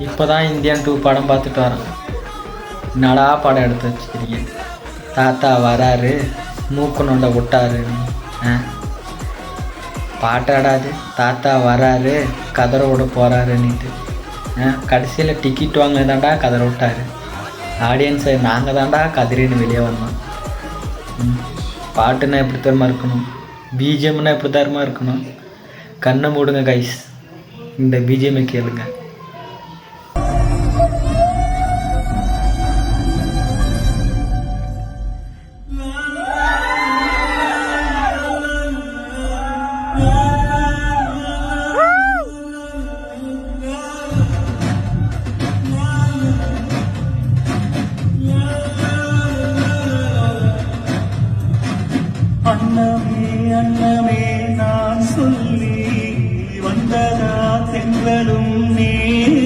இப்போ தான் இந்தியன் 2 படம் பார்த்துட்டு வரேன். என்னடா படம் எடுத்து வச்சுக்கிறீங்க? தாத்தா வராரு, மூக்கு நொண்டை விட்டாரு. பாட்டாடாது தாத்தா வராரு, கதற விட போகிறாருன்னுட்டு. கடைசியில் டிக்கெட் வாங்க தாண்டா கதற விட்டாரு. ஆடியன்ஸை நாங்கள் தாண்டா கதிரின்னு வெளியே வந்தோம். பாட்டுன்னா எப்படி தரமா இருக்கணும், பிஜிஎம்னா எப்படி தரமா இருக்கணும். கண்ணை மூடுங்க கைஸ், இந்த பிஜிஎம்மை கேளுங்க.